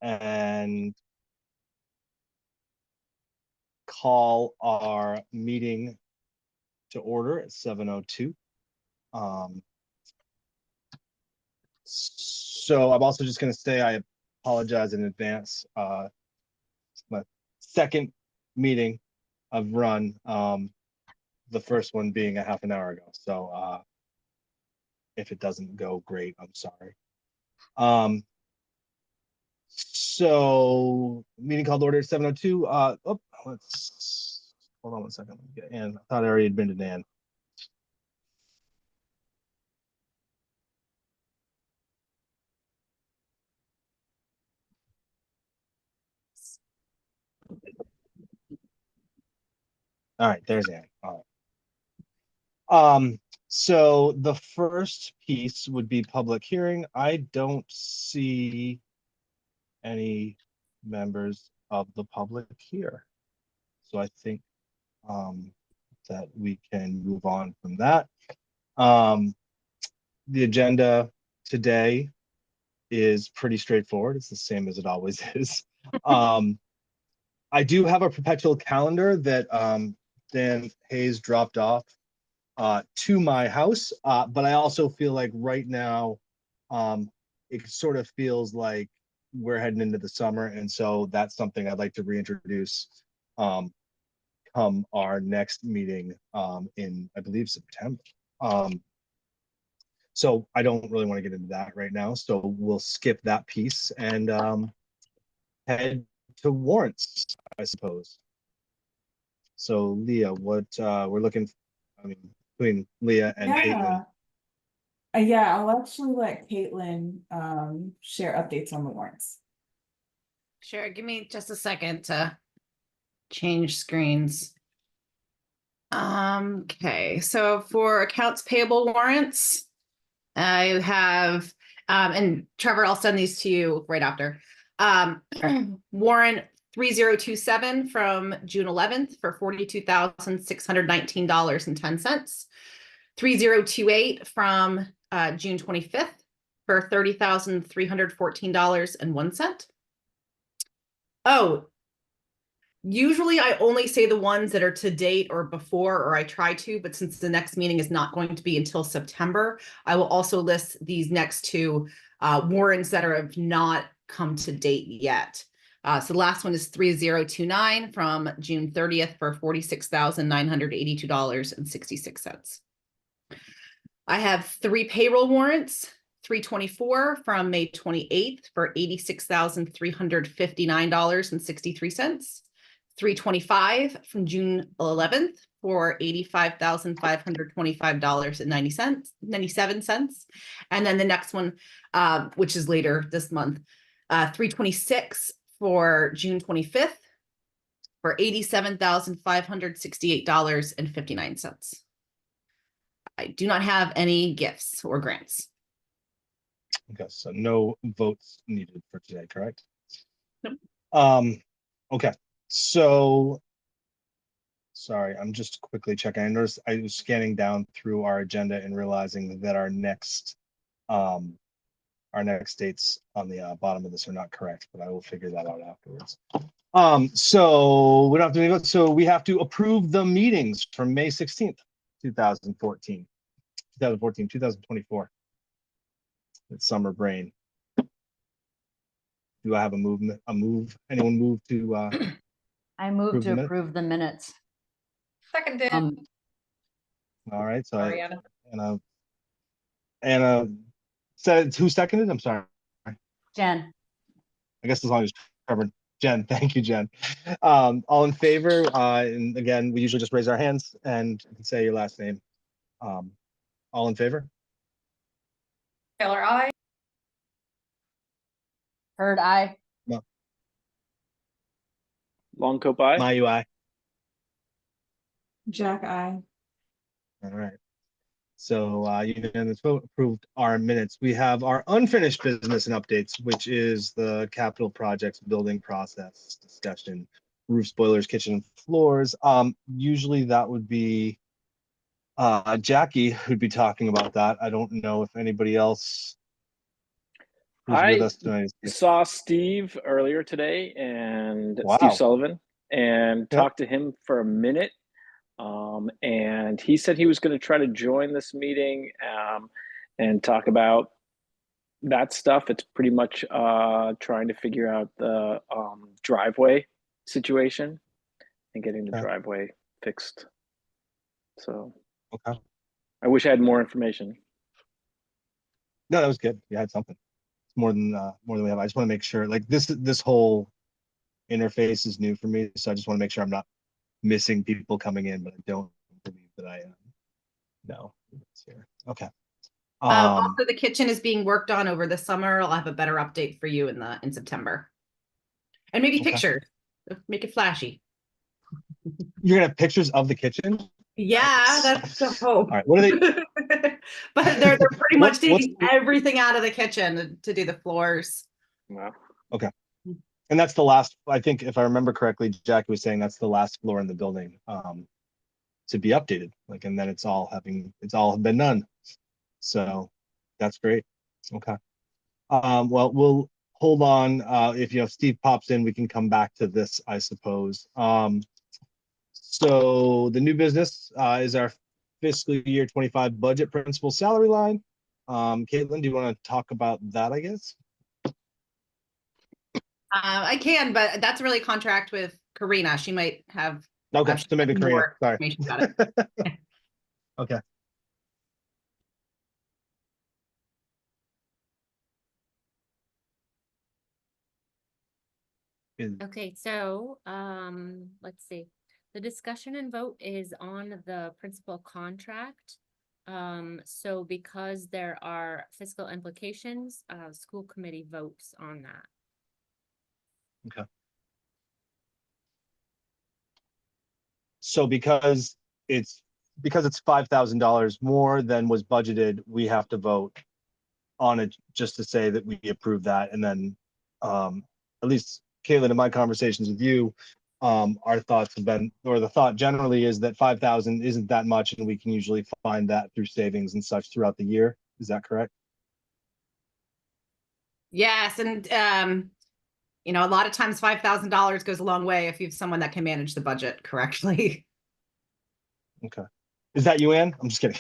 and call our meeting to order at 7:02. So I'm also just going to say I apologize in advance. It's my second meeting I've run, the first one being a half an hour ago. So if it doesn't go great, I'm sorry. So meeting called to order at 7:02. Let's hold on one second. Let me get Ann. I thought I already had been to Dan. All right, there's Ann. All right. So the first piece would be public hearing. I don't see any members of the public here. So I think that we can move on from that. The agenda today is pretty straightforward. It's the same as it always is. I do have a perpetual calendar that Dan Hayes dropped off to my house, but I also feel like right now it sort of feels like we're heading into the summer, and so that's something I'd like to reintroduce come our next meeting in, I believe, September. So I don't really want to get into that right now, so we'll skip that piece and head to warrants, I suppose. So Leah, what we're looking, I mean, between Leah and Caitlin. Yeah, I'll actually let Caitlin share updates on the warrants. Sure, give me just a second to change screens. Okay, so for accounts payable warrants, I have, and Trevor, I'll send these to you right after. Warrant 3027 from June 11th for $42,619.10. 3028 from June 25th for $30,314.01. Oh, usually I only say the ones that are to date or before, or I try to, but since the next meeting is not going to be until September, I will also list these next two warrants that have not come to date yet. So the last one is 3029 from June 30th for $46,982.66. I have 3 payroll warrants, 324 from May 28th for $86,359.63. 325 from June 11th for $85,525.97. And then the next one, which is later this month, 326 for June 25th for $87,568.59. I do not have any gifts or grants. Okay, so no votes needed for today, correct? Nope. Okay, so sorry, I'm just quickly checking. I noticed I was scanning down through our agenda and realizing that our next dates on the bottom of this are not correct, but I will figure that out afterwards. So we don't have to do it. So we have to approve the meetings from May 16th, 2024. It's summer brain. Do I have a movement? Anyone move to? I move to approve the minutes. Seconded. All right. So Sorry, Anna said, who seconded? I'm sorry. Jen. I guess as long as Trevor. Jen, thank you, Jen. All in favor? And again, we usually just raise our hands and say your last name. All in favor? Taylor, aye. Heard aye. No. Longcope aye. My UI. Jack, aye. All right. So unanimous vote approved our minutes. We have our unfinished business and updates, which is the capital projects building process discussion, roof, spoilers, kitchen, and floors. Usually that would be Jackie who'd be talking about that. I don't know if anybody else who's with I us tonight. saw Steve earlier today, and Steve Wow. Sullivan, and Yep. talked to him for a minute. And he said he was going to try to join this meeting and talk about that stuff. It's pretty much trying to figure out the driveway situation and getting the Okay. driveway fixed. So Okay. I wish I had more information. No, that was good. You had something. It's more than we have. I just want to make sure, like this whole interface is new for me, so I just want to make sure I'm not missing people coming in, but I don't believe that I am. No, it's here. Okay. Also, the kitchen is being worked on over the summer. I'll have a better update for you in September. And maybe Okay. pictures. Make it flashy. You're gonna have pictures of the kitchen? Yeah, that's the hope. All right. What are they? But they're pretty much What's taking everything out of the kitchen to do the floors. Wow. Okay. And that's the last, I think, if I remember correctly, Jackie was saying that's the last floor in the building to be updated. Like, and then it's all been done. So that's great. Okay. Well, we'll hold on. If Steve pops in, we can come back to this, I suppose. So the new business is our fiscal year 25 budget principal salary line. Caitlin, do you want to talk about that, I guess? I can, but that's really a contract with Karina. She might have Okay, so maybe Karina. more Sorry. information about it. Okay. Okay, so let's see. The discussion and vote is on the principal contract. So because there are fiscal implications, school committee votes on that. Okay. So because it's $5,000 more than was budgeted, we have to vote on it just to say that we approve that. And then at least Caitlin, in my conversations with you, our thoughts have been, or the thought generally is that 5,000 isn't that much, and we can usually find that through savings and such throughout the year. Is that correct? Yes, and a lot of times $5,000 goes a long way if you have someone that can manage the budget correctly. Okay. Is that you, Ann? I'm just kidding.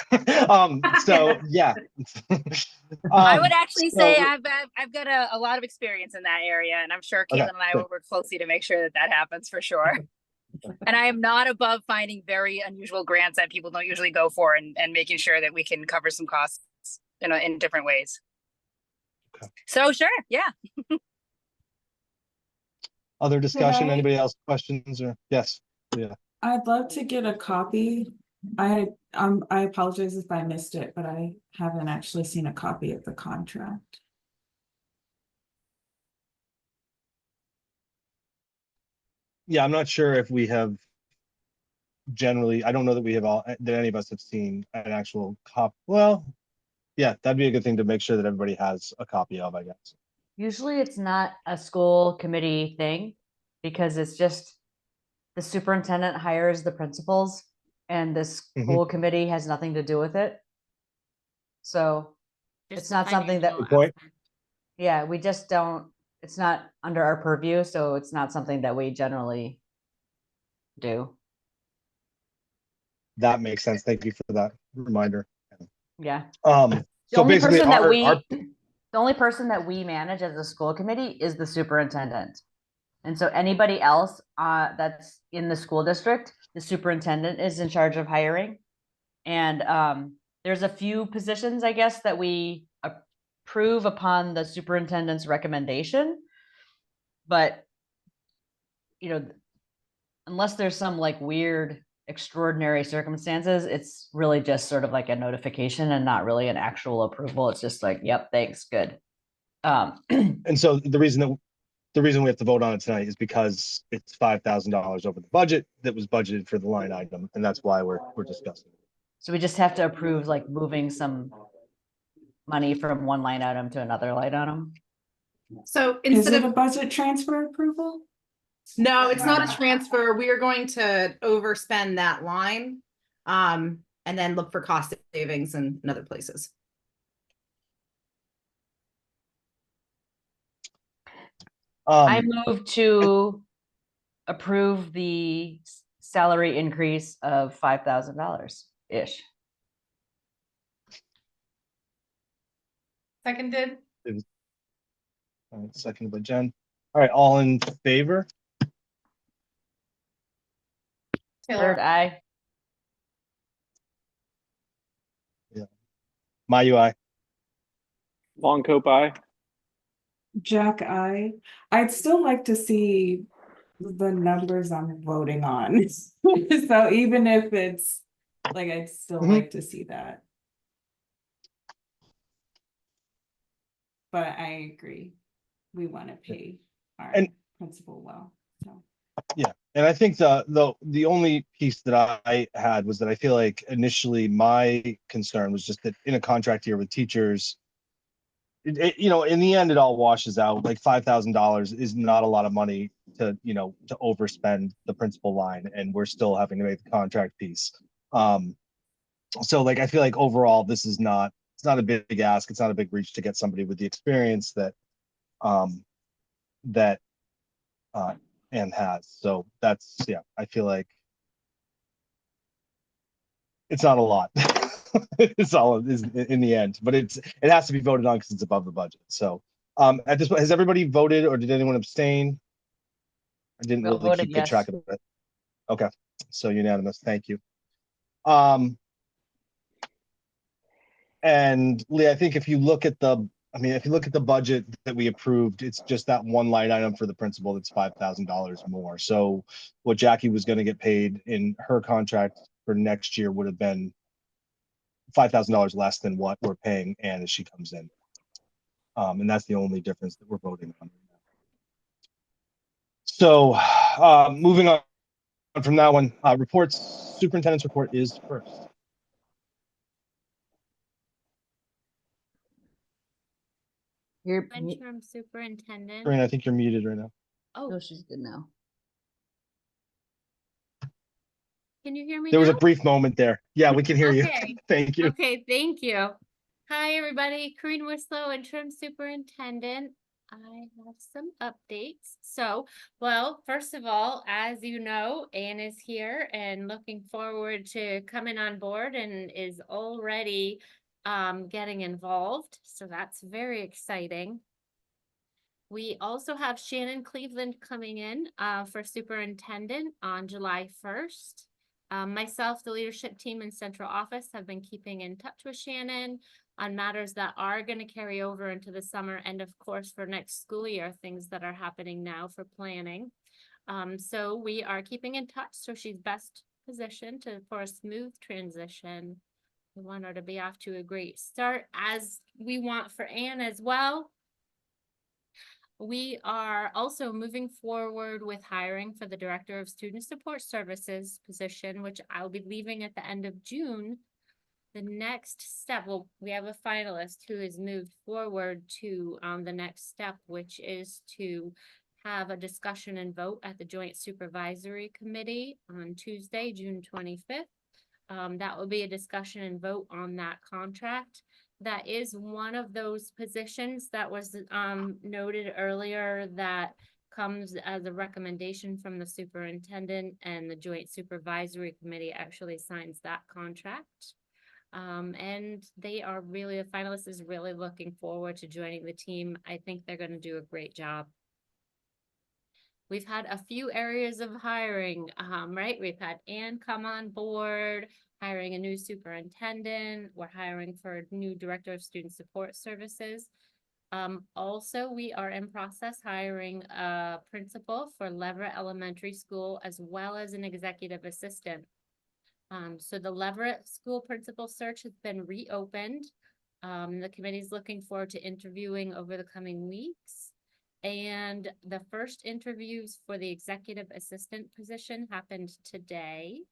So yeah. I would actually so- say I've got a lot of experience in that area, and I'm sure Caitlin Okay, and I good. will work closely to make sure that that happens for sure. And I am not above finding very unusual grants that people don't usually go for, and making sure that we can cover some costs in different ways. Okay. So sure, yeah. Other discussion? I- Anybody else questions or yes? Yeah. I'd love to get a copy. I apologize if I missed it, but I haven't actually seen a copy of the contract. Yeah, I'm not sure if we have generally, I don't know that we have that any of us have seen an actual copy. Well, yeah, that'd be a good thing to make sure that everybody has a copy of, I guess. Usually it's not a school committee thing because it's just the superintendent hires the principals and the school committee has nothing to do with it. So Just it's the not something that, financial Good point. aspect. yeah, we just don't, it's not under our purview. So it's not something that we generally do. That makes sense. Thank you for that reminder. Yeah. The The only person that the only person that we manage as a school committee is the superintendent. And so anybody else that's in the school district, the superintendent is in charge of hiring. And there's a few positions, I guess, that we approve upon the superintendent's recommendation. But, unless there's some like weird, extraordinary circumstances, it's really just sort of like a notification and not really an actual approval. It's just like, yep, thanks, good. And so the reason we have to vote on it tonight is because it's $5,000 over the budget that was budgeted for the line item, and that's why we're discussing it. So we just have to approve like moving some money from one line item to another line item. So Is instead it a of budget transfer approval? no, it's not a transfer. We are going to overspend that line, and then look for cost savings in other places. I Um, move to approve the salary increase of $5,000-ish. Seconded. seconded by Jen. All right, all in favor? Taylor. Third, I. My UI. Long coat eye. Jack, I'd still like to see the numbers I'm voting on. So even if it's like, I'd still Mhm. like to see that. But I agree. We want to pay our And- principal well, so. Yeah, and I think the only piece that I had was that I feel like initially my concern was just that in a contract year with teachers, you know, in the end, it all washes out. Like $5,000 is not a lot of money to, you know, to overspend the principal line, and we're still having to make the contract piece. So like I feel like overall, this is not, it's not a big ask. It's not a big reach to get somebody with the experience that that Anne has. So that's, yeah, I feel like it's not a lot. It's all is in the end, but it has to be voted on because it's above the budget. So at this point, has everybody voted or did anyone abstain? I didn't Bill really voted keep good yes. track of it. Okay, so unanimous. Thank you. And Lee, I think if you look at the, I mean, if you look at the budget that we approved, it's just that one line item for the principal that's $5,000 more. So what Jackie was going to get paid in her contract for next year would have been $5,000 less than what we're paying Anne as she comes in. And that's the only difference that we're voting on. So moving on from that one, reports, superintendent's report is first. You're, Interim superintendent. Corinne, I think you're muted right now. Oh, oh, she's good now. can you hear me There was a now? brief moment there. Yeah, we can hear you. Okay. Thank you. Okay, thank you. Hi, everybody. Corinne Wislow, interim superintendent. I have some updates. So, well, first of all, as you know, Anne is here and looking forward to coming on board and is already getting involved. So that's very exciting. We also have Shannon Cleveland coming in for superintendent on July 1st. Myself, the leadership team in central office have been keeping in touch with Shannon on matters that are going to carry over into the summer and of course for next school year, things that are happening now for planning. So we are keeping in touch so she's best positioned for a smooth transition. We want her to be off to a great start as we want for Anne as well. We are also moving forward with hiring for the Director of Student Support Services position, which I'll be leaving at the end of June. The next step, well, we have a finalist who has moved forward to the next step, which is to have a discussion and vote at the Joint Supervisory Committee on Tuesday, June 25th. That will be a discussion and vote on that contract. That is one of those positions that was noted earlier that comes as a recommendation from the superintendent, and the Joint Supervisory Committee actually signs that contract. And they are really, a finalist is really looking forward to joining the team. I think they're going to do a great job. We've had a few areas of hiring, right? We've had Anne come on board, hiring a new superintendent. We're hiring for a new director of student support services. Also, we are in process hiring a principal for Leverett Elementary School, as well as an executive assistant. So the Leverett School principal search has been reopened. The committee is looking forward to interviewing over the coming weeks. And the first interviews for the executive assistant position happened today.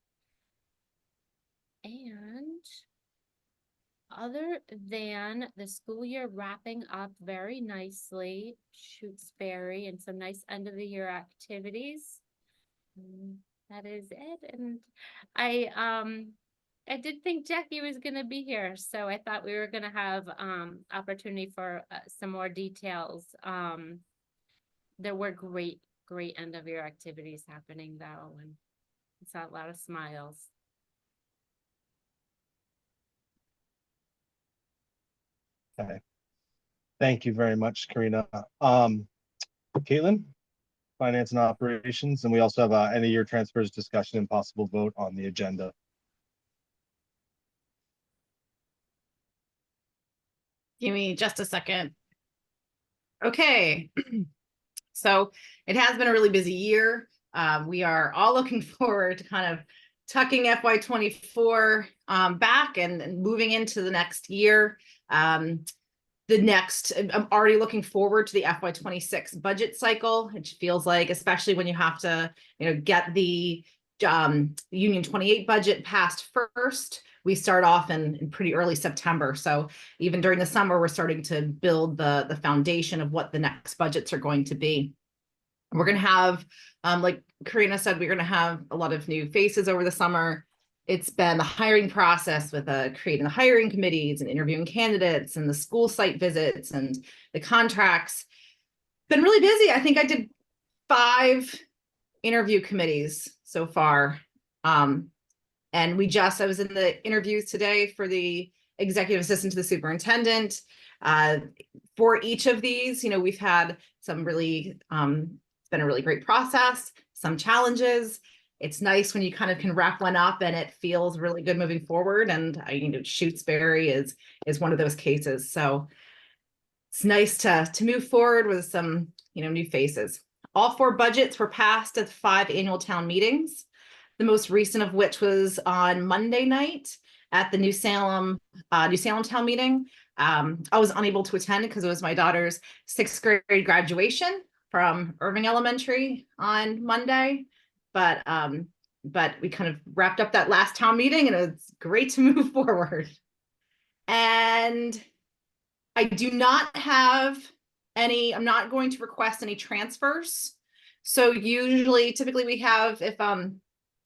And other than the school year wrapping up very nicely, Shutesbury and some nice end of the year activities. That is it. And I did think Jackie was going to be here, so I thought we were going to have opportunity for some more details. there were great end of year activities happening though, and I saw a lot of smiles. Okay. Thank you very much, Karina. Caitlin, Finance and Operations, and we also have end of year transfers discussion and possible vote on the agenda. Give me just a second. Okay. So it has been a really busy year. We are all looking forward to kind of tucking FY24 back and moving into the next year. I'm already looking forward to the FY26 budget cycle. It feels like, especially when you have to, get the Union 28 budget passed first. We start off in pretty early September. So even during the summer, we're starting to build the foundation of what the next budgets are going to be. We're going to have, like Karina said, we're going to have a lot of new faces over the summer. It's been the hiring process with creating the hiring committees and interviewing candidates and the school site visits and the contracts. Been really busy. I think I did 5 interview committees so far. And I was in the interviews today for the executive assistant to the superintendent. For each of these, we've had some really, it's been a really great process, some challenges. It's nice when you kind of can wrap one up and it feels really good moving forward. And Shutesbury is one of those cases. So it's nice to move forward with some, new faces. All 4 budgets were passed at 5 annual town meetings. The most recent of which was on Monday night at the New Salem town meeting. I was unable to attend because it was my daughter's 6th grade graduation from Irving Elementary on Monday. But we kind of wrapped up that last town meeting and it was great to move forward. And I do not have I'm not going to request any transfers. So typically we have, if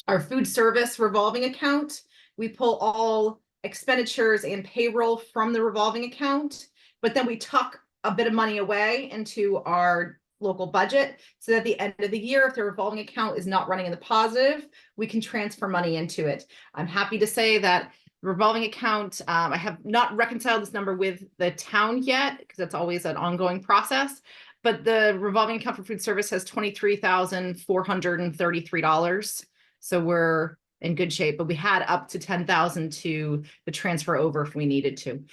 our food service revolving account, we pull all expenditures and payroll from the revolving account, but then we tuck a bit of money away into our local budget so that at the end of the year, if the revolving account is not running in the positive, we can transfer money into it. I'm happy to say that the revolving account, I have not reconciled this number with the town yet because that's always an ongoing process, but the revolving account for food service has $23,433. So we're in good shape, but we had up to 10,000 to the transfer over if we needed to.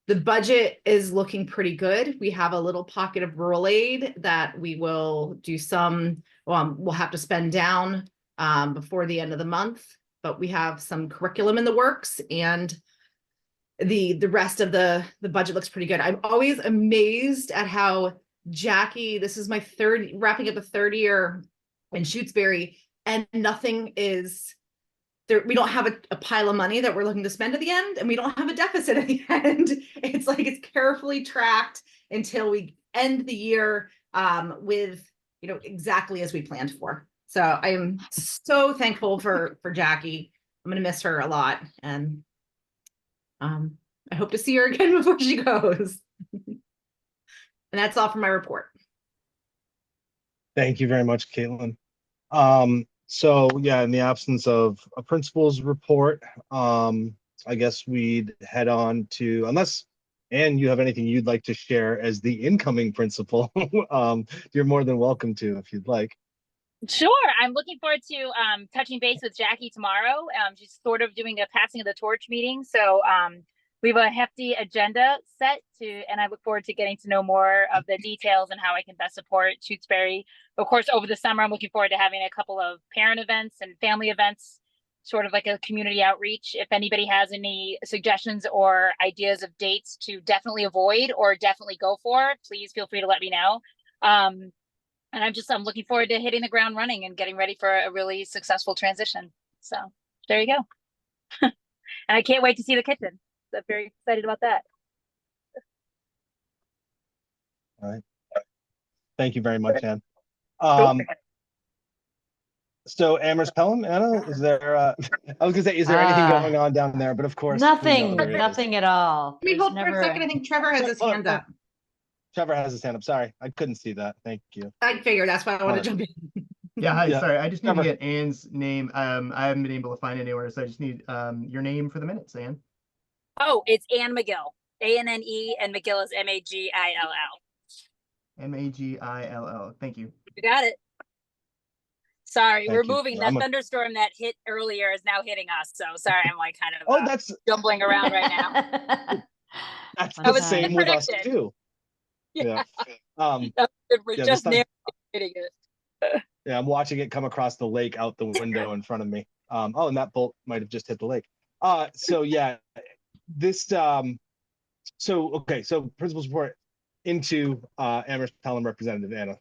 The budget is looking pretty good. We have a little pocket of rural aid that we will do we'll have to spend down before the end of the month, but we have some curriculum in the works and the rest of the budget looks pretty good. I'm always amazed at how Jackie, this is my wrapping up the 3rd year in Shutesbury, and nothing is there. We don't have a pile of money that we're looking to spend at the end, and we don't have a deficit at the end. It's like it's carefully tracked until we end the year with exactly as we planned for. So I am so thankful for Jackie. I'm gonna miss her a lot, and I hope to see her again before she goes. And that's all for my report. Thank you very much, Caitlin. So yeah, in the absence of a principal's report, I guess we'd head on to, unless Anne, you have anything you'd like to share as the incoming principal, you're more than welcome to if you'd like. Sure. I'm looking forward to touching base with Jackie tomorrow. She's sort of doing a passing of the torch meeting. So we have a hefty agenda set and I look forward to getting to know more of the details and how I can best support Shutesbury. Of course, over the summer, I'm looking forward to having a couple of parent events and family events, sort of like a community outreach. If anybody has any suggestions or ideas of dates to definitely avoid or definitely go for, please feel free to let me know. And I'm looking forward to hitting the ground running and getting ready for a really successful transition. So there you go. And I can't wait to see the kitchen. So I'm very excited about that. All right. Thank you very much, Anne. So Amherst Pelham, Anna, is there, I was gonna say, is there anything going on down there? But of course, nothing at all. Let me hold for a second. I think Trevor has his hand up. Trevor has his hand up. Sorry, I couldn't see that. Thank you. I figured that's why I want to jump in. Yeah, hi, Yeah. sorry, I just need to Trevor. get Anne's name. I haven't been able to find it anywhere, so I just need your name for the minutes, Anne. Oh, it's Anne McGill. ANNE, and McGill is MAGILL. MAGILL. Thank you. You got it. Sorry, Thank we're you. moving. Yeah, That thunderstorm that hit earlier is now hitting us. So sorry, I'm like kind of Oh, that's jumbling around right now. that's Fun the was same with us predicted. too. Yeah. Yeah. We're Yeah, just this near hitting it. Yeah, I'm watching it come across the lake out the window in front of me. Oh, and that bolt might have just hit the lake. So yeah, this okay, so principal's report into Amherst Pelham Representative Anna.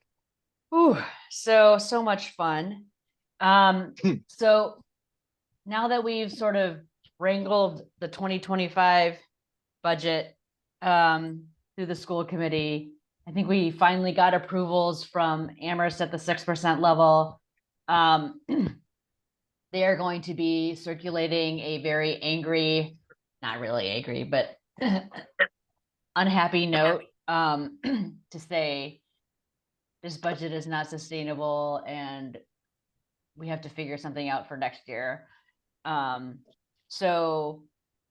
Ooh, so much fun. So now that we've sort of wrangled the 2025 budget through the school committee, I think we finally got approvals from Amherst at the 6% level. They are going to be circulating a very angry, not really angry, but unhappy note to say this budget is not sustainable and we have to figure something out for next year. So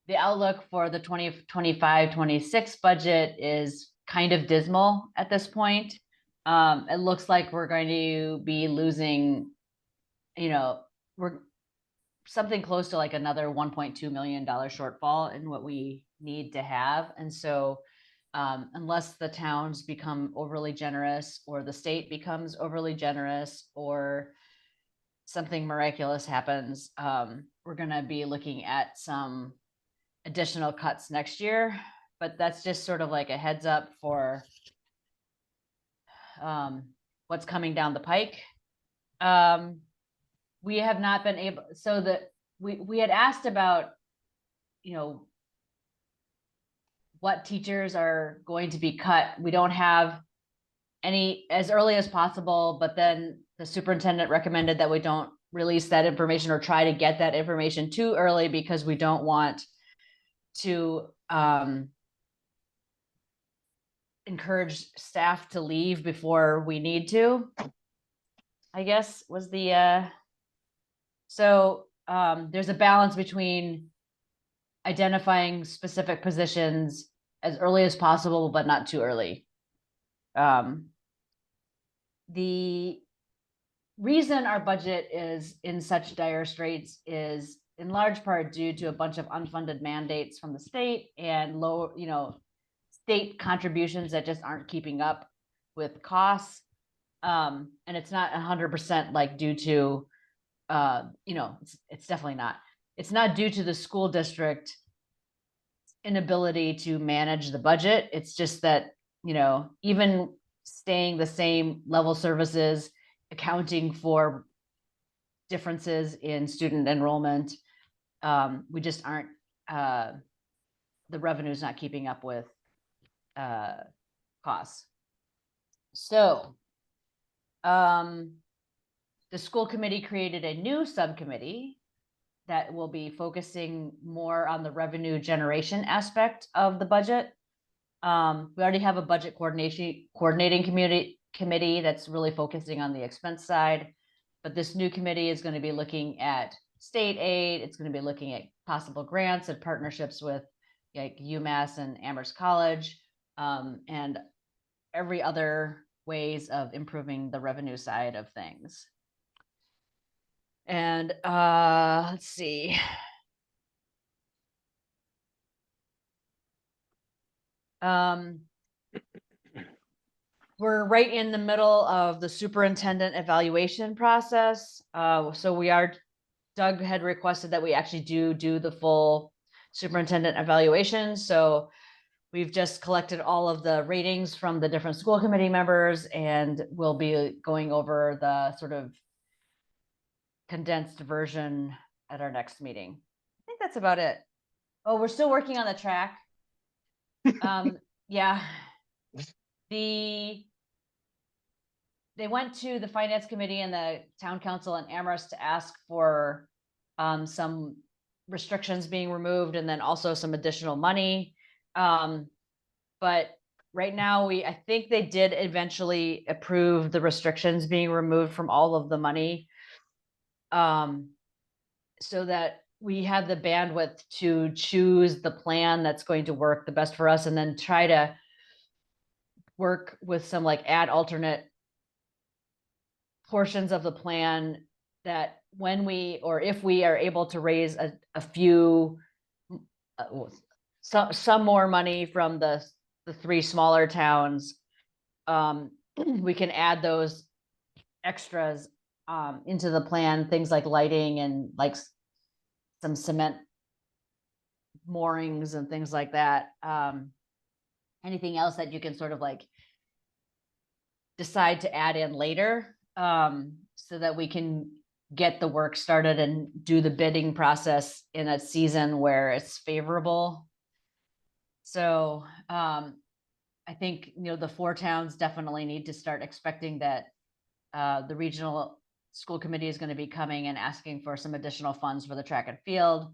the outlook for the 2025-26 budget is kind of dismal at this point. It looks like we're going to be losing, we're something close to like another $1.2 million shortfall in what we need to have. And so unless the towns become overly generous or the state becomes overly generous or something miraculous happens, we're going to be looking at some additional cuts next year. But that's just sort of like a heads up for what's coming down the pike. We have not been able, so that we had asked about, what teachers are going to be cut. We don't have any as early as possible, but then the superintendent recommended that we don't release that information or try to get that information too early because we don't want to encourage staff to leave before we need to, I guess was the, so there's a balance between identifying specific positions as early as possible, but not too early. The reason our budget is in such dire straits is in large part due to a bunch of unfunded mandates from the state and low, state contributions that just aren't keeping up with costs. And it's not 100% like due to, it's definitely not. It's not due to the school district inability to manage the budget. It's just that, even staying the same level services, accounting for differences in student enrollment, we just aren't, the revenue's not keeping up with costs. So the school committee created a new subcommittee that will be focusing more on the revenue generation aspect of the budget. We already have a budget coordinating committee that's really focusing on the expense side, but this new committee is going to be looking at state aid. It's going to be looking at possible grants and partnerships with like UMass and Amherst College, and every other ways of improving the revenue side of things. And let's see. We're right in the middle of the superintendent evaluation process. So Doug had requested that we actually do the full superintendent evaluation. So we've just collected all of the ratings from the different school committee members, and we'll be going over the sort of condensed version at our next meeting. I think that's about it. Oh, we're still working on the track. Yeah. They went to the finance committee and the town council and Amherst to ask for some restrictions being removed and then also some additional money. But right now, I think they did eventually approve the restrictions being removed from all of the money. So that we have the bandwidth to choose the plan that's going to work the best for us, and then try to work with some like add alternate portions of the plan that when we, or if we are able to raise a few, some more money from the 3 smaller towns, we can add those extras into the plan, things like lighting and like some cement moorings and things like that. Anything else that you can sort of like decide to add in later, so that we can get the work started and do the bidding process in a season where it's favorable. So I think, the 4 towns definitely need to start expecting that the regional school committee is going to be coming and asking for some additional funds for the track and field,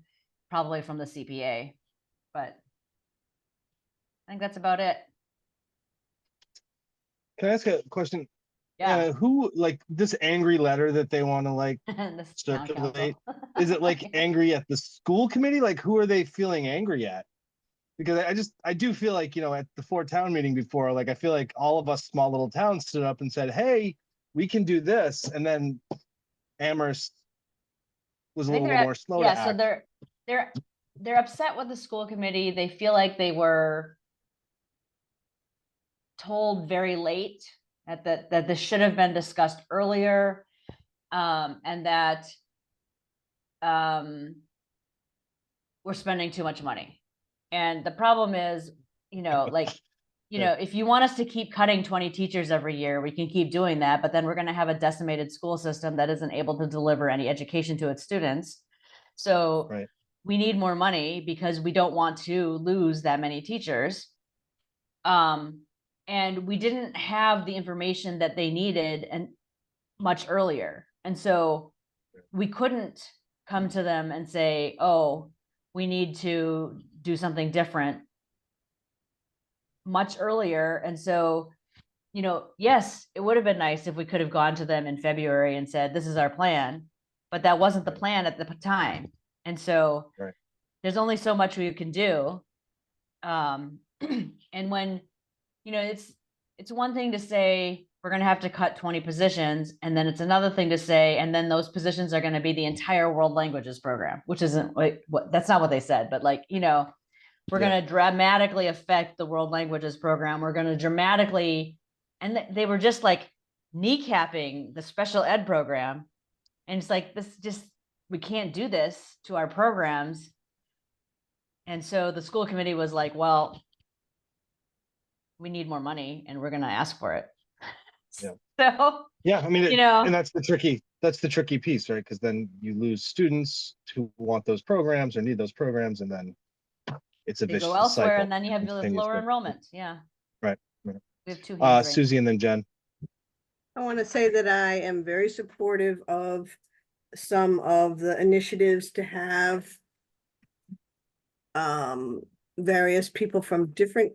probably from the CPA. But I think that's about it. Can I ask a question? Yeah. Who, like, this angry letter that they want to like This circulate? Is it like angry at the school committee? Like, who are they feeling angry at? Because I do feel like, at the 4 town meeting before, like, I feel like all of us small little towns stood up and said, hey, we can do this. And then Amherst was a little more slow to act. So they're upset with the school committee. They feel like they were told very late that this should have been discussed earlier, and that we're spending too much money. And the problem is, if you want us to keep cutting 20 teachers every year, we can keep doing that, but then we're going to have a decimated school system that isn't able to deliver any education to its students. So Right. We need more money because we don't want to lose that many teachers. And we didn't have the information that they needed and much earlier. And so we couldn't come to them and say, oh, we need to do something different much earlier. And so, yes, it would have been nice if we could have gone to them in February and said, this is our plan, but that wasn't the plan at the time. And so there's only so much we can do. And when, it's one thing to say, we're going to have to cut 20 positions. And then it's another thing to say, and then those positions are going to be the entire world languages program, which isn't that's not what they said, but we're going to dramatically affect the world languages program. We're going to dramatically, and they were just like kneecapping the special ed program. And it's like, we can't do this to our programs. And so the school committee was like, well, we need more money and we're going to ask for it. Yeah. So, yeah, I mean, and that's the tricky piece, right? Because then you lose students who want those programs or need those programs, and then it's a vicious go elsewhere, cycle. and then you have lower enrollment. Yeah. Right. We have 2 hands raised. Susie and then Jen. I want to say that I am very supportive of some of the initiatives to have various people from different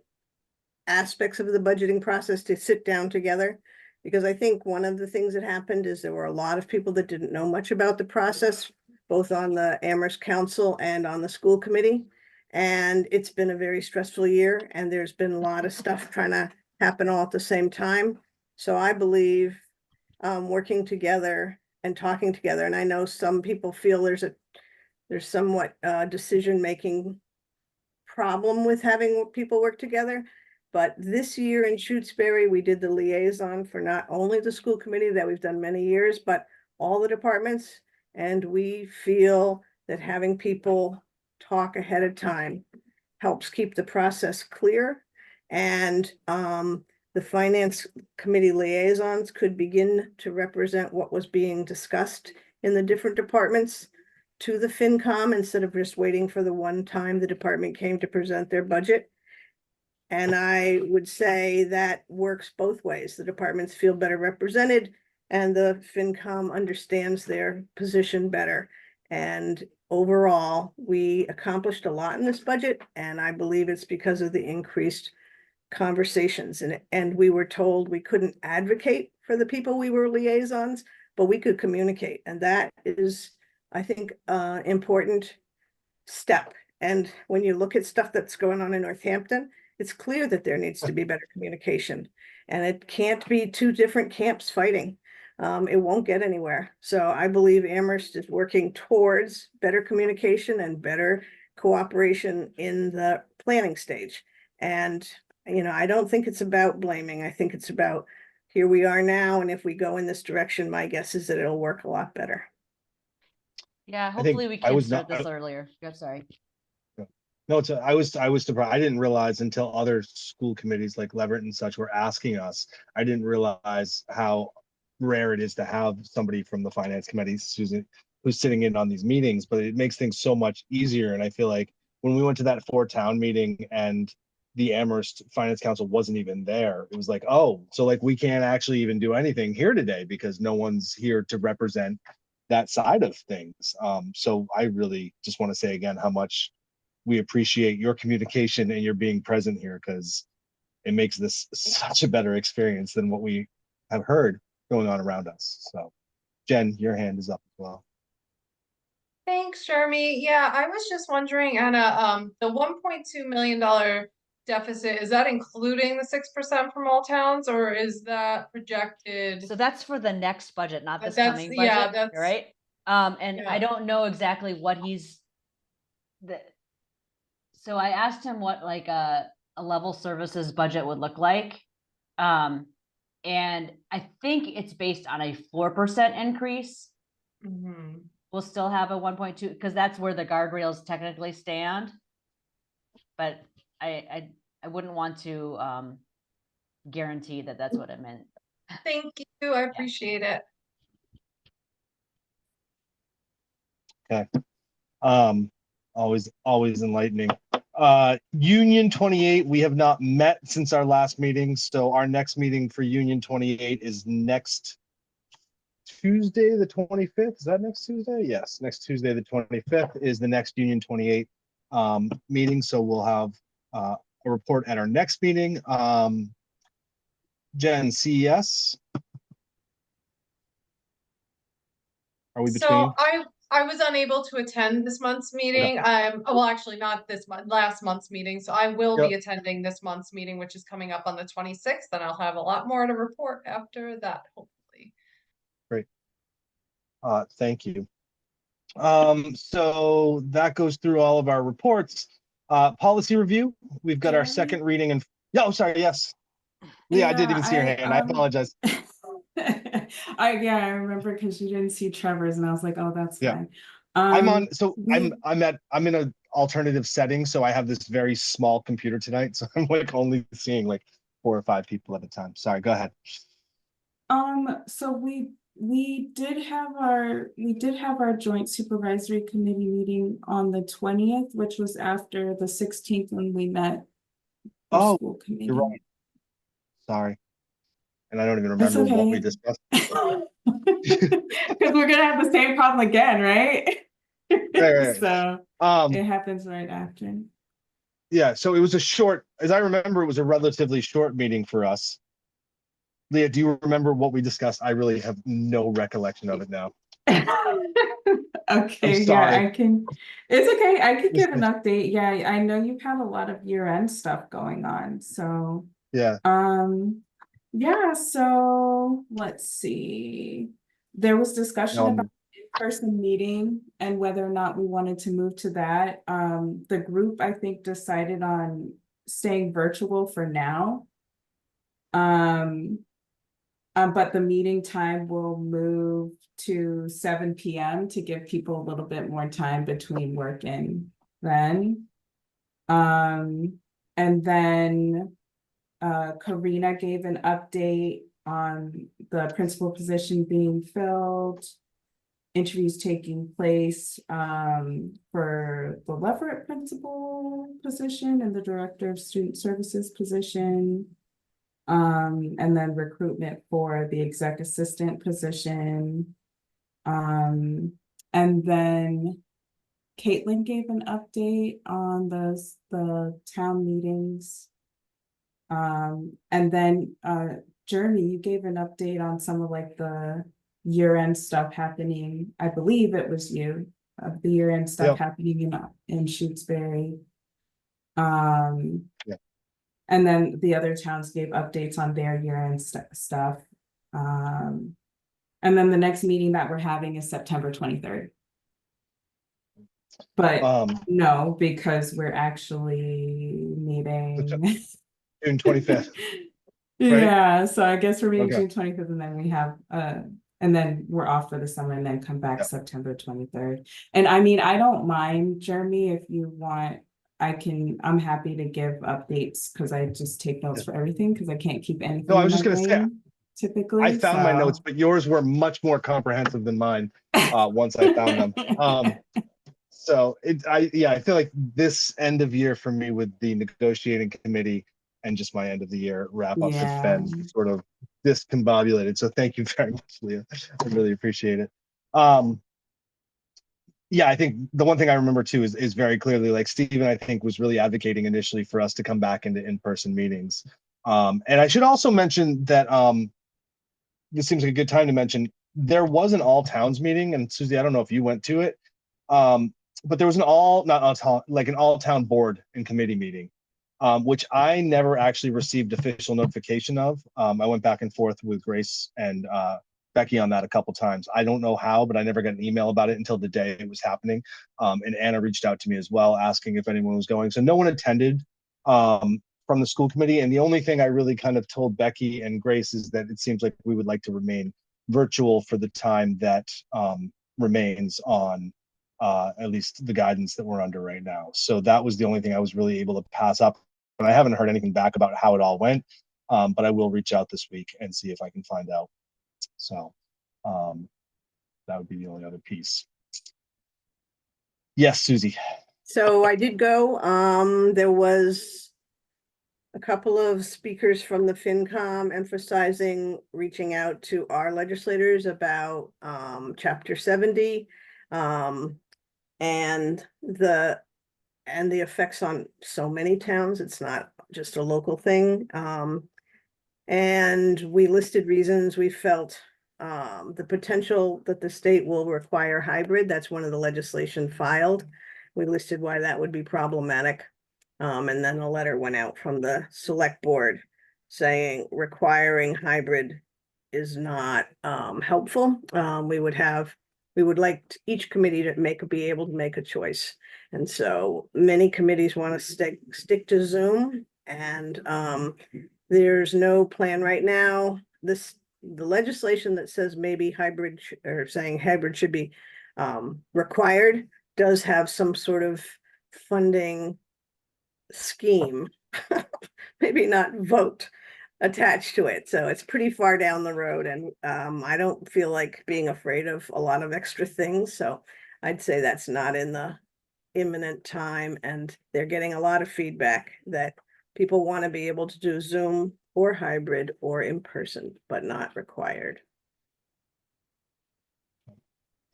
aspects of the budgeting process to sit down together. Because I think one of the things that happened is there were a lot of people that didn't know much about the process, both on the Amherst Council and on the school committee. And it's been a very stressful year, and there's been a lot of stuff trying to happen all at the same time. So I believe working together and talking together, and I know some people feel there's somewhat decision-making problem with having people work together. But this year in Shutesbury, we did the liaison for not only the school committee that we've done many years, but all the departments. And we feel that having people talk ahead of time helps keep the process clear. And the finance committee liaisons could begin to represent what was being discussed in the different departments to the FinCom, instead of just waiting for the one time the department came to present their budget. And I would say that works both ways. The departments feel better represented, and the FinCom understands their position better. And overall, we accomplished a lot in this budget, and I believe it's because of the increased conversations, and we were told we couldn't advocate for the people we were liaisons, but we could communicate, and that is, I think, important step. And when you look at stuff that's going on in Northampton, it's clear that there needs to be better communication, and it can't be two different camps fighting. It won't get anywhere. So I believe Amherst is working towards better communication and better cooperation in the planning stage. And, I don't think it's about blaming. I think it's about here we are now. And if we go in this direction, my guess is that it'll work a lot better. Yeah, I think hopefully we I can was start not- this earlier. I'm sorry. No, I was surprised. I didn't realize until other school committees like Leverett and such were asking us. I didn't realize how rare it is to have somebody from the finance committee, Susan, who's sitting in on these meetings, but it makes things so much easier. And I feel like when we went to that four-town meeting and the Amherst Finance Council wasn't even there, it was like, oh, so like we can't actually even do anything here today because no one's here to represent that side of things. So I really just want to say again how much we appreciate your communication and your being present here, because it makes this such a better experience than what we have heard going on around us. So Jen, your hand is up as well. Thanks, Jeremy. Yeah, I was just wondering, Anna, the $1.2 million deficit, is that including the 6% from all towns, or is that projected? So that's for the next budget, not this That's- coming yeah, budget, that's- right? And yeah. I don't know exactly what so I asked him what like a level services budget would look like. And I think it's based on a 4% increase. Mhm. We'll still have a 1.2 because that's where the guardrails technically stand. But I wouldn't want to guarantee that that's what it meant. Thank you. I appreciate it. Okay. Always enlightening. Union 28, we have not met since our last meeting. So our next meeting for Union 28 is next Tuesday, the 25th. Is that next Tuesday? Yes, next Tuesday, the 25th is the next Union 28 meeting. So we'll have a report at our next meeting. Jen, CES? Are we between? So I was unable to attend this month's meeting. Well, actually not this month, last month's meeting. So I will be attending this month's meeting, which is coming up on the 26th, and I'll have a lot more to report after that, hopefully. Great. Thank you. So that goes through all of our reports. Policy review, we've got our second reading and yeah, oh, sorry, yes. Leah, I didn't even see your hand. I apologize. I remember because you didn't see Trevor's and I was like, oh, that's fine. I'm on, so I'm in an alternative setting, so I have this very small computer tonight, so I'm like only seeing like 4 or 5 people at a time. Sorry, go ahead. So we did have our joint supervisory committee meeting on the 20th, which was after the 16th when we met the school committee. You're right. Sorry. And I don't even remember what we discussed. Because we're gonna have the same problem again, right? Right. So it happens right after. Yeah, so it was a short, as I remember, it was a relatively short meeting for us. Leah, do you remember what we discussed? I really have no recollection of it now. Okay, yeah, I can. It's okay. I can give an update. Yeah, I know you've had a lot of year-end stuff going on. So yeah. Yeah, so let's see. There was discussion about in-person meeting and whether or not we wanted to move to that. The group, I think, decided on staying virtual for now. But the meeting time will move to 7 p.m. to give people a little bit more time between work and then. And then Karina gave an update on the principal position being filled, interviews taking place for the Leverett principal position and the director of student services position, and then recruitment for the exec assistant position. And then Caitlin gave an update on the town meetings. And then, Jeremy, you gave an update on some of like the year-end stuff happening. I believe it was you, of the year-end stuff Yep. happening in Shutesbury. Um, Yeah. and then the other towns gave updates on their year-end stuff. And then the next meeting that we're having is September 23rd. But no, because we're actually meeting June 25th. Yeah, so I guess we're meeting Okay. June 25th, and then we have and then we're off for the summer and then come back Yep. September 23rd. And I mean, I don't mind, Jeremy, if you want, I'm happy to give updates because I just take notes for everything because I can't keep anything No, I in was my just gonna say, brain typically. I found my notes, but yours were much more comprehensive than mine once I found them. So I feel like this end of year for me with the negotiating committee and just my end of the year wrap up has been sort of discombobulated. So thank you very much, Leah. I really appreciate it. Yeah, I think the one thing I remember too is very clearly like Stephen, I think, was really advocating initially for us to come back into in-person meetings. And I should also mention that this seems like a good time to mention there was an all towns meeting, and Susie, I don't know if you went to it. But there was an an all town board and committee meeting, which I never actually received official notification of. I went back and forth with Grace and Becky on that a couple times. I don't know how, but I never got an email about it until the day it was happening. And Anna reached out to me as well, asking if anyone was going. So no one attended from the school committee. And the only thing I really kind of told Becky and Grace is that it seems like we would like to remain virtual for the time that remains on at least the guidance that we're under right now. So that was the only thing I was really able to pass up. And I haven't heard anything back about how it all went, but I will reach out this week and see if I can find out. So that would be the only other piece. Yes, Susie. So I did go. There was a couple of speakers from the FinCom emphasizing reaching out to our legislators about Chapter 70 and the effects on so many towns. It's not just a local thing. And we listed reasons we felt the potential that the state will require hybrid. That's one of the legislation filed. We listed why that would be problematic. And then a letter went out from the select board saying requiring hybrid is not helpful. We would like each committee to be able to make a choice. And so many committees want to stick to Zoom, and there's no plan right now. The legislation that says maybe hybrid or saying hybrid should be required does have some sort of funding scheme, maybe not vote attached to it. So it's pretty far down the road, and I don't feel like being afraid of a lot of extra things. So I'd say that's not in the imminent time, and they're getting a lot of feedback that people want to be able to do Zoom or hybrid or in person, but not required.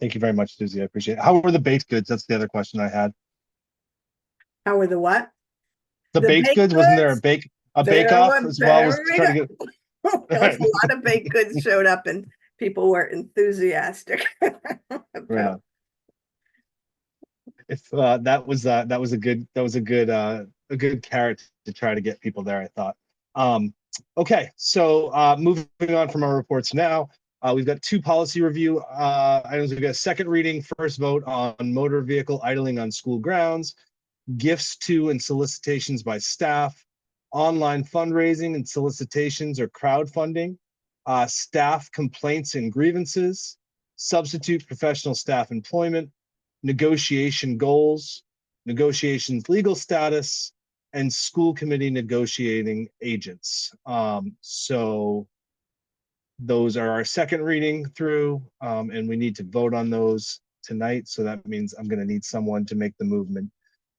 Thank you very much, Susie. I appreciate it. How were the baked goods? That's the other question I had. How were the what? The baked goods? Wasn't there a bake off as well? Was to try to get there was a lot of baked goods showed up, and people were enthusiastic. Yeah. If that was a good carrot to try to get people there, I thought. Okay, so moving on from our reports now, we've got two policy review items. We've got a second reading, first vote on motor vehicle idling on school grounds, gifts to and solicitations by staff, online fundraising and solicitations or crowdfunding, staff complaints and grievances, substitute professional staff employment, negotiation goals, negotiations legal status, and school committee negotiating agents. So those are our second reading through, and we need to vote on those tonight. So that means I'm going to need someone to make the movement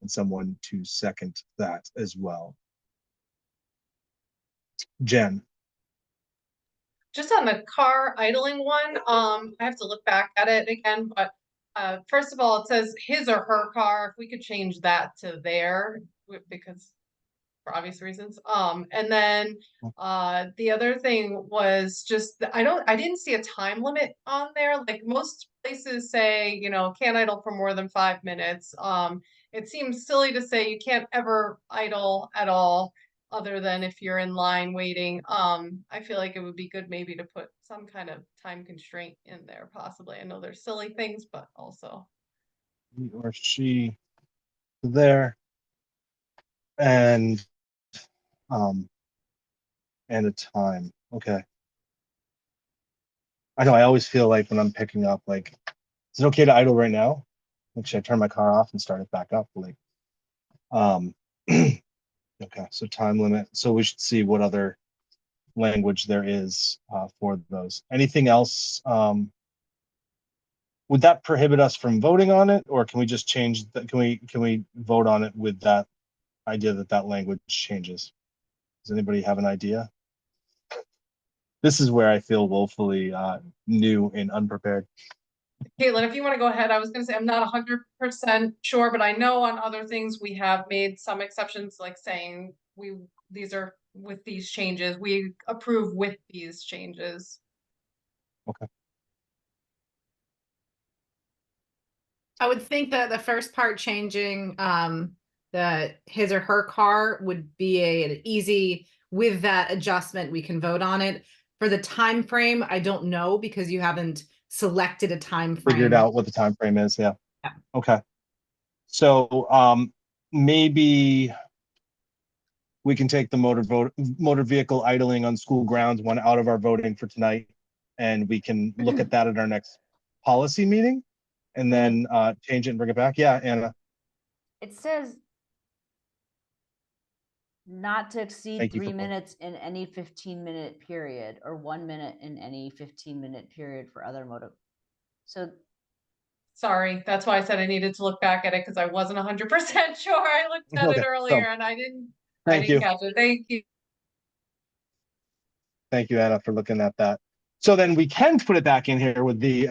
and someone to second that as well. Jen. Just on the car idling one, I have to look back at it again, but first of all, it says his or her car. If we could change that to their, because for obvious reasons. And then the other thing was just I didn't see a time limit on there. Like most places say, you know, can't idle for more than 5 minutes. It seems silly to say you can't ever idle at all other than if you're in line waiting. I feel like it would be good maybe to put some kind of time constraint in there possibly. I know there's silly things, but also He or she there, and a time. Okay. I know I always feel like when I'm picking up, like, is it okay to idle right now? Like, should I turn my car off and start it back up? Like, okay, so time limit. So we should see what other language there is for those. Anything else? Would that prohibit us from voting on it, or can we just change that? Can we vote on it with that idea that that language changes? Does anybody have an idea? This is where I feel woefully new and unprepared. Caitlin, if you want to go ahead, I was going to say I'm not 100% sure, but I know on other things we have made some exceptions, like saying these are with these changes, we approve with these changes. Okay. I would think that the first part changing that his or her car would be an easy, with that adjustment, we can vote on it. For the time frame, I don't know because you haven't selected a time frame. Figured out what the time frame is, yeah. Yeah. Okay. So maybe we can take the motor vehicle idling on school grounds one out of our voting for tonight, and we can look at that at our next policy meeting, and then change it and bring it back. Yeah, Anna. It says not to exceed Thank you 3 for- minutes in any 15-minute period, or 1 minute in any 15-minute period for other motor. So Sorry, that's why I said I needed to look back at it because I wasn't 100% sure. I looked at Okay, it earlier so and I didn't thank you. catch it. Thank you. Thank you, Anna, for looking at that. So then we can put it back in here with the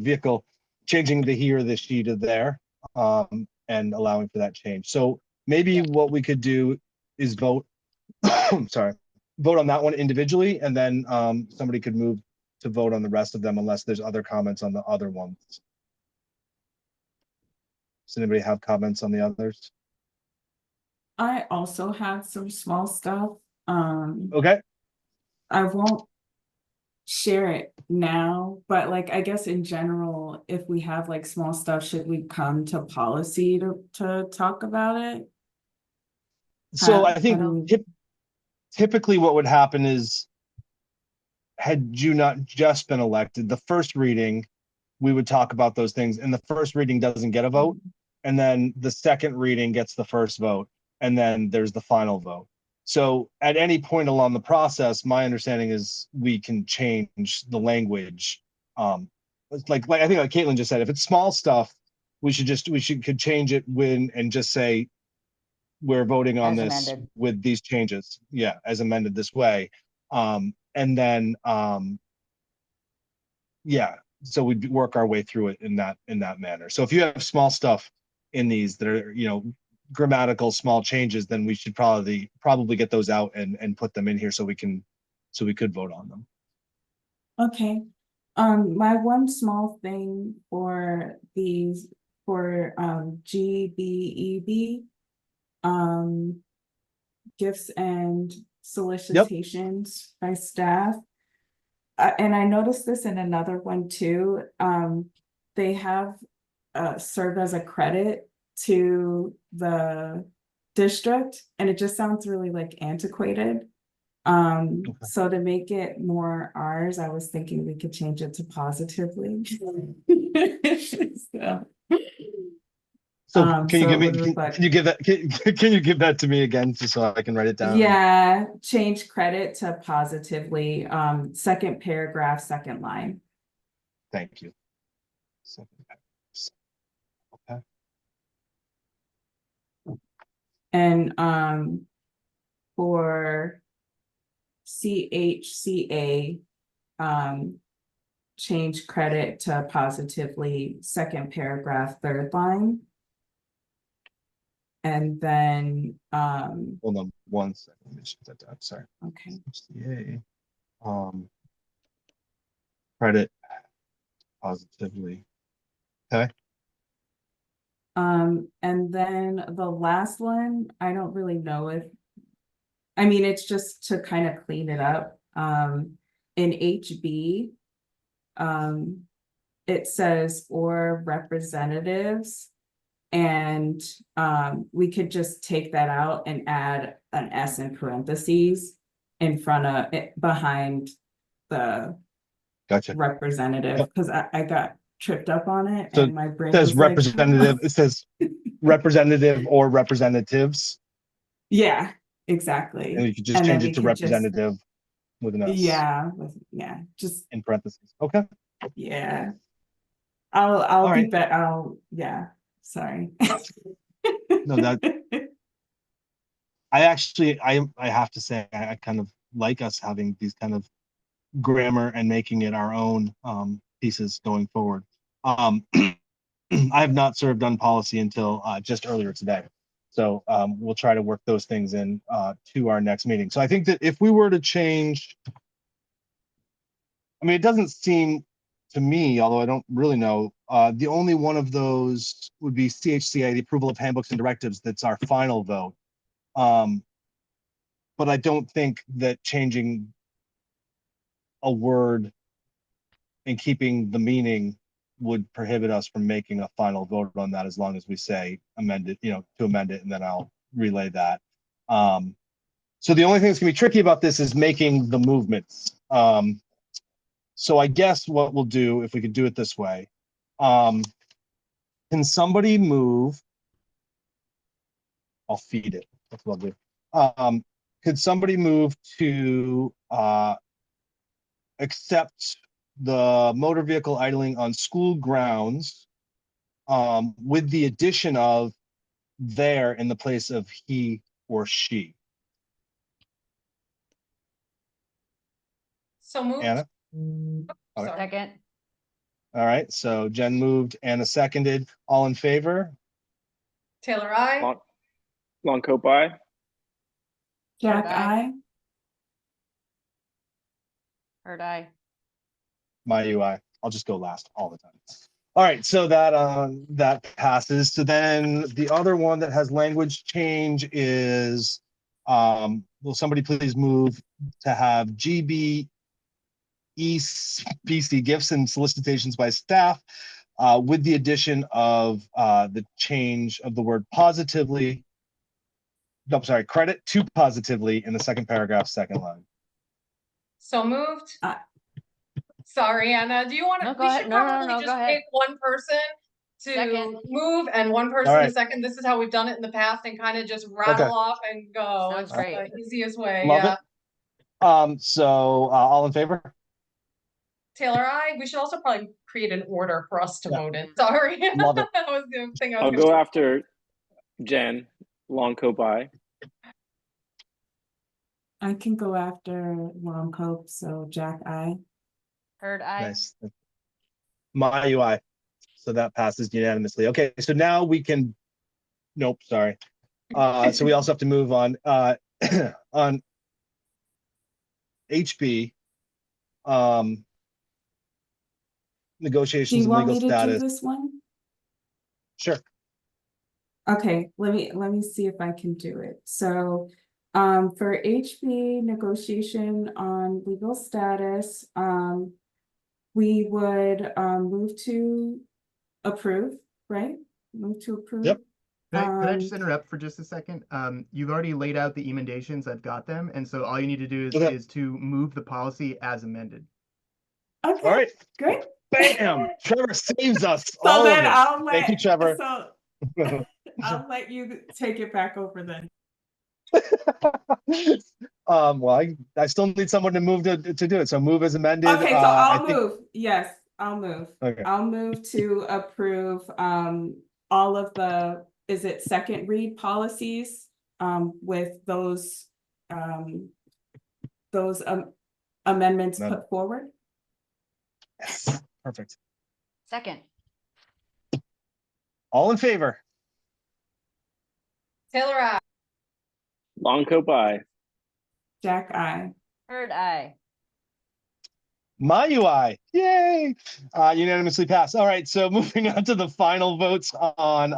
vehicle, changing the he or the she to there, and allowing for that change. So maybe what we could do is vote, sorry, vote on that one individually, and then somebody could move to vote on the rest of them unless there's other comments on the other ones. Does anybody have comments on the others? I also have some small stuff. Okay. I won't share it now, but like I guess in general, if we have like small stuff, should we come to policy to talk about it? So How- I think how do we- typically what would happen is, had you not just been elected, the first reading, we would talk about those things, and the first reading doesn't get a vote, and then the second reading gets the first vote, and then there's the final vote. So at any point along the process, my understanding is we can change the language. It's like I think like Caitlin just said, if it's small stuff, we could change it and just say we're voting on As this amended. with these changes. Yeah, as amended this way. And then yeah, so we'd work our way through it in that manner. So if you have small stuff in these that are, grammatical small changes, then we should probably get those out and put them in here so we could vote on them. Okay. My one small thing for these for GBEB, gifts and solicitations by staff. And I noticed this in another one too. They have served as a credit to the district, and it just sounds really like antiquated. So to make it more ours, I was thinking we could change it to positively. So can you so give it me would reflect- can you give that can you give that to me again just so I can write it down? Yeah, change credit to positively, second paragraph, second line. Thank you. Okay. And for CHCA, change credit to positively, second paragraph, third line. And then, Hold on one second. Let me just put that down. Sorry. okay. HCA, credit positively. Okay. And then the last one, I don't really know if, I mean, it's just to kind of clean it up. In HB, it says or representatives. And we could just take that out and add an S in parentheses in front of it, behind the Gotcha. representative, Yep. because I got tripped up on it So and my brain It says was like, representative. It says representative or representatives, yeah, exactly. and you could just And then change we it to could just, representative with an S yeah, just, in parentheses. Okay. yeah. I'll All be right. back. Yeah, sorry. No, that I have to say I kind of like us having these kind of grammar and making it our own pieces going forward. I have not served on policy until just earlier today. So we'll try to work those things in to our next meeting. So I think that if we were to change, I mean, it doesn't seem to me, although I don't really know, the only one of those would be CHCA, the approval of handbooks and directives. That's our final vote. But I don't think that changing a word and keeping the meaning would prohibit us from making a final vote on that, as long as we say amend it, to amend it, and then I'll relay that. So the only thing that's gonna be tricky about this is making the movements. So I guess what we'll do, if we could do it this way, can somebody move? I'll feed it. That's what I'll do. Could somebody move to accept the motor vehicle idling on school grounds with the addition of there in the place of he or she? So moved. Anna? Oh, sorry. Second. All right, so Jen moved, Anna seconded. All in favor? Taylor, I. Long coat by. Jack, Aye. I. Heard I. My UI. I'll just go last all the time. All right, so that passes. So then the other one that has language change is, will somebody please move to have GB BC gifts and solicitations by staff with the addition of the change of the word positively. No, sorry, credit to positively in the second paragraph, second line. So moved. Sorry, Anna. Do you want to? No, go We ahead. should No, no, probably no, just go ahead. pick one person to Second. move and one person All to right. second. This is how we've done it in the past, and kind of just rattle off and go. Sounds It's great. the easiest way. Love Yeah. it. So all in favor? Taylor, I. We should also probably create an order for us to Yeah. vote in. Sorry. Love it. That was the thing I was I'll gonna go say. after Jen. Long coat by. I can go after Long Cope, so Jack, I. Heard I. Nice. My UI. So that passes unanimously. Okay, so now we can, nope, sorry. So we also have to move on on HB. Do Negotiations you and want legal me to do status. this one? Sure. Okay, let me see if I can do it. So, for HB negotiation on legal status, we would, move to approve, right? Move to approve. Yep. Could I just interrupt for just a second? You've already laid out the emendations. I've got them, and so all you need to do is to move the policy as amended. Okay. All right. Great. Bam. Trevor saves us. So all then of it. I'll Thank you, Trevor. So I'll let you take it back over then. Well, I still need someone to move to do it. So move as amended. Okay, so I'll move. Yes, I'll move. Okay. I'll move to approve all of the, is it second read policies with those amendments None. put forward. Yes. Perfect. Second. All in favor? Taylor, I. Long coat by. Jack, I. Heard I. My UI, yay! Unanimously passed. All right, so moving on to the final votes on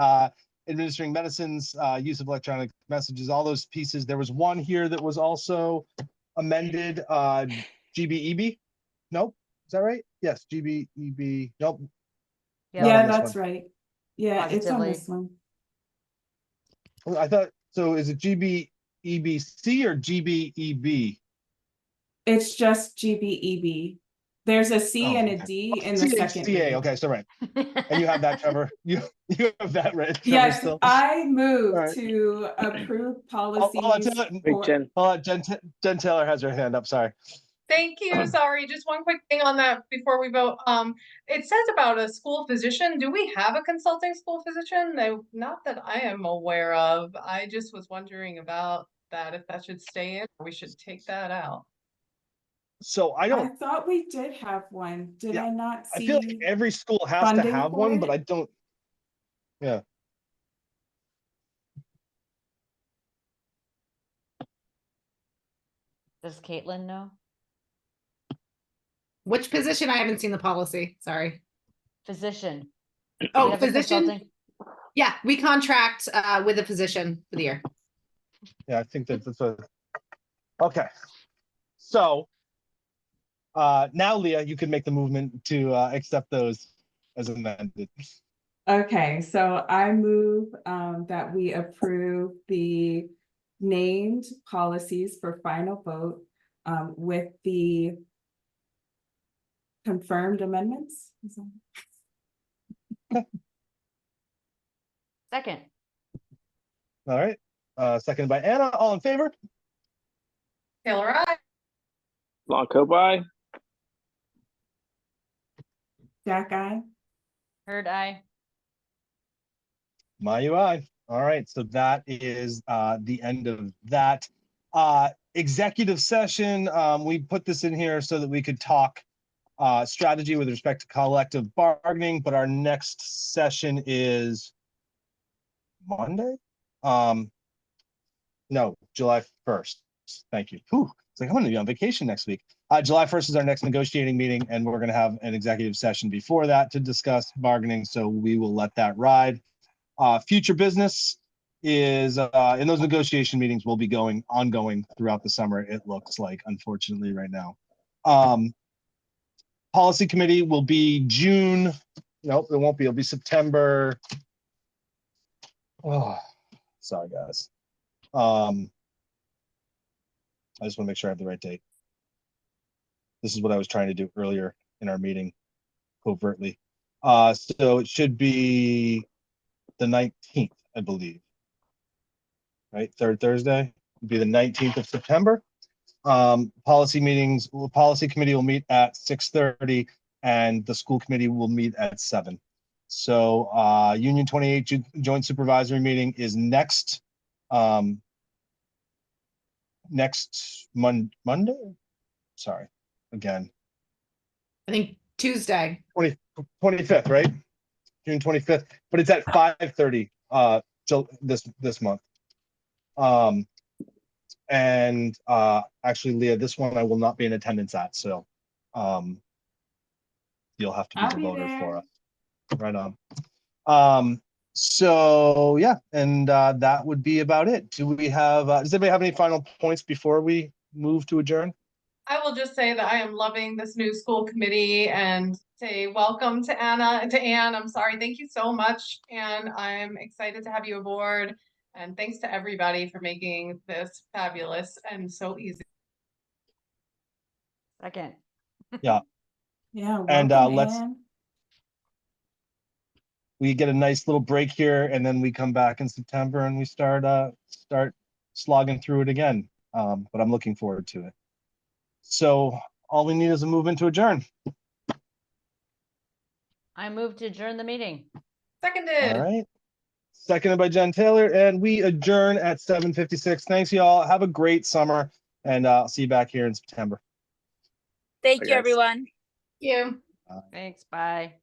administering medicines, use of electronic messages, all those pieces. There was one here that was also amended, GBEB. Nope, is that right? Yes, GBEB. Nope. Yeah, Not Yeah, on this that's one. right. Yeah, it's on Positively. this one. I thought so. Is it GBEBC or GBEB? It's just GBEB. There's a C Oh, and a okay. D in the second CHCA. read. Okay, so right. And you have that, Trevor. You have that right, Trevor. Yes, Still. I move All right. to approve Hold on, policies Wait, for. Jen. Hold on, Jen Taylor has her hand up. Sorry. Thank you. Sorry, just one quick thing on that before we vote. It says about a school physician. Do we have a consulting school physician? No, not that I am aware of. I just was wondering about that, if that should stay in, or we should take that out. So I I don't. thought we did have one. Did Yeah, I not I feel like see every school has to funding have for one, but it? I don't. Yeah. Does Caitlin know? Which position? I haven't seen the policy. Sorry. Physician. Do we Oh, have a physician? consulting? Yeah, we contract with a physician for the year. Yeah, I think that's a. Okay. So now, Leah, you can make the movement to accept those as amended. Okay, so I move that we approve the named policies for final vote with the confirmed amendments. Is that- Second. All right. Seconded by Anna. All in favor? Taylor, I. Long coat by. Jack, I. Heard I. My UI. All right, so that is the end of that. Executive session, we put this in here so that we could talk strategy with respect to collective bargaining, but our next session is Monday? No, July 1st. Thank you. Whew. It's like I'm going to be on vacation next week. July 1st is our next negotiating meeting, and we're going to have an executive session before that to discuss bargaining, so we will let that ride. Future business is in those negotiation meetings will be ongoing throughout the summer, it looks like, unfortunately, right now. Policy committee will be June. Nope, it won't be. It'll be September. Oh, sorry, guys. I just want to make sure I have the right date. This is what I was trying to do earlier in our meeting, covertly. So it should be the 19th, I believe. Right, third Thursday would be the 19th of September. Policy committee will meet at 6:30 and the school committee will meet at 7. So Union 28 joint supervisory meeting is next Monday. Sorry, again. I think Tuesday. 25th, right? June 25th, but it's at 5:30 this month. And actually, Leah, this one I will not be in attendance at, so you'll have to be I'll the be voter there. for us. Right on. So yeah, and that would be about it. Do we have? Does anybody have any final points before we move to adjourn? I will just say that I am loving this new school committee and say welcome to Anne. I'm sorry. Thank you so much. And I'm excited to have you aboard. And thanks to everybody for making this fabulous and so easy. Second. Yeah. Yeah, And welcome, we get a nice little break here, and then we come back in September and we start slogging through it again. But I'm looking forward to it. So all we need is a movement to adjourn. I move to adjourn the meeting. Seconded. All right. Seconded by Jen Taylor, and we adjourn at 7:56. Thanks, y'all. Have a great summer, and I'll see you back here in September. Thank Bye, you, guys. everyone. Thank you. Thanks. Bye.